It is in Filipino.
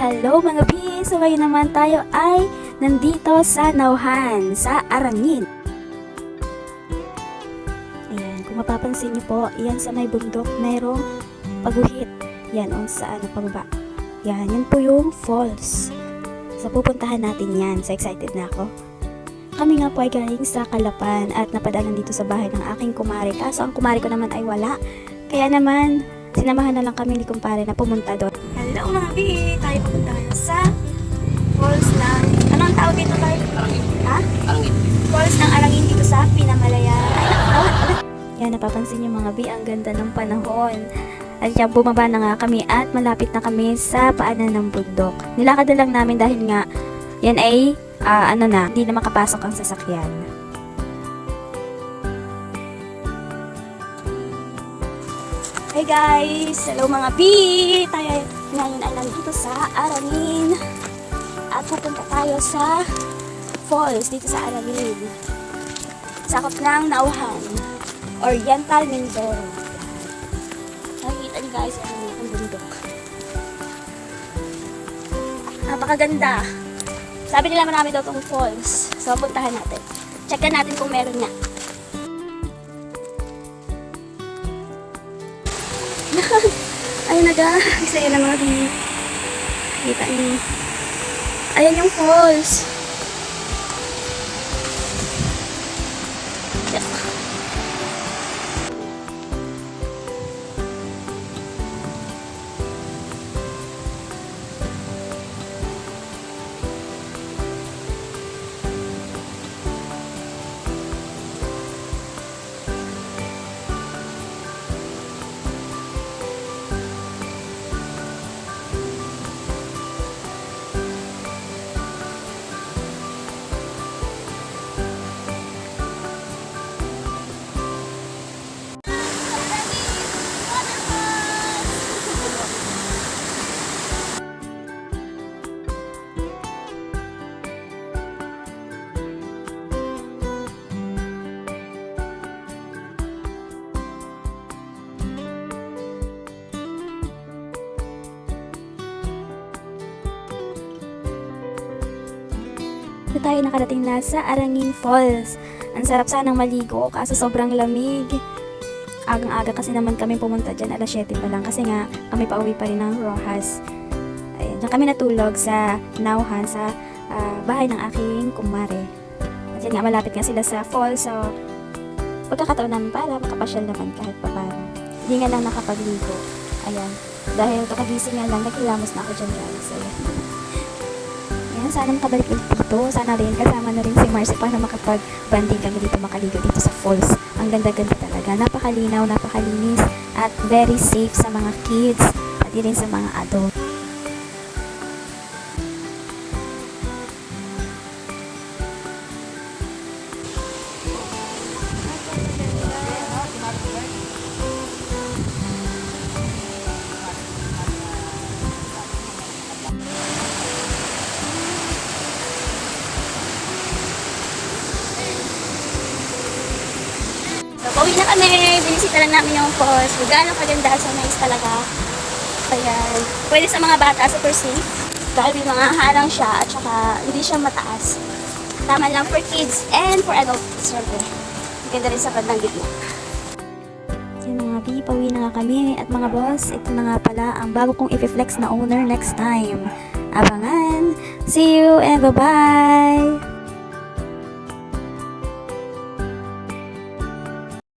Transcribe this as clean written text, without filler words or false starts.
Hello mga B! So ngayon naman tayo ay nandito sa Nauhan, sa Arangin. Ayan, kung mapapansin niyo po, yan sa may bundok, mayroong paguhit. Yan, sa pababa. Yan po yung falls. So pupuntahan natin yan. So excited na ako. Kami nga po ay galing sa Calapan at napadalan dito sa bahay ng aking kumare. Kaso ang kumare ko naman ay wala. Kaya naman, sinamahan na lang kami ni kumpare na pumunta doon. Hello mga B! Tayo pupunta ngayon sa falls ng... Ano ang tawag dito tayo? Arangin. Ha? Arangin. Falls ng Arangin dito sa Pinamalayan. Yan, napapansin niyo mga B, ang ganda ng panahon. At yan, bumaba na nga kami at malapit na kami sa paanan ng bundok. Nilakad na lang namin dahil nga yan ay hindi na makapasok ang sasakyan. Hey guys! Hello mga B! Tayo ngayon ay nandito sa Arangin. At pupunta tayo sa falls dito sa Arangin. Sakop ng Nauhan. Oriental Mindoro. Nakikita niyo guys, ang bundok. Napakaganda. Sabi nila marami daw itong falls. So puntahan natin. Checkan natin kung meron nga. Ayun na guys, ayun na mga kita niyo. Ayan yung falls. Dito tayo nakarating na sa Arangin Falls. Ang sarap sanang maligo kaso sobrang lamig. Agang-aga kasi naman kami pumunta dyan, alas 7 pa lang kasi nga kami pauwi pa rin ng Rojas. Ayun, dyan kami natulog sa Nauhan sa bahay ng aking kumare. At yan nga, malapit nga sila sa falls, so pagkakataon namin para makapasyal naman kahit pa paano. Hindi nga lang nakapagligo. Ayan, dahil kakagising nga lang, naghilamos na ako dyan guys. Ayan. Yan, sana makabalik ulit dito. Sana rin, kasama na rin si Marcy para makapag-banding kami dito, makaligo dito sa falls. Ang ganda-ganda talaga. Napakalinaw, napakalinis, at very safe sa mga kids, pati rin sa mga adult. So, pauwi na kami. Binisita lang namin yung falls. Gano'ng kaganda. So, nice talaga. Ayan. Pwede sa mga bata, super safe. Dahil may mga harang siya at saka hindi siya mataas. Tama lang for kids and for adults. Siyempre. Ganda rin sa bandang gitna. Yan mga B, pauwi na nga kami. At mga boss, ito na nga pala ang bago kong i-flex na owner next time. Abangan! See you and bye-bye!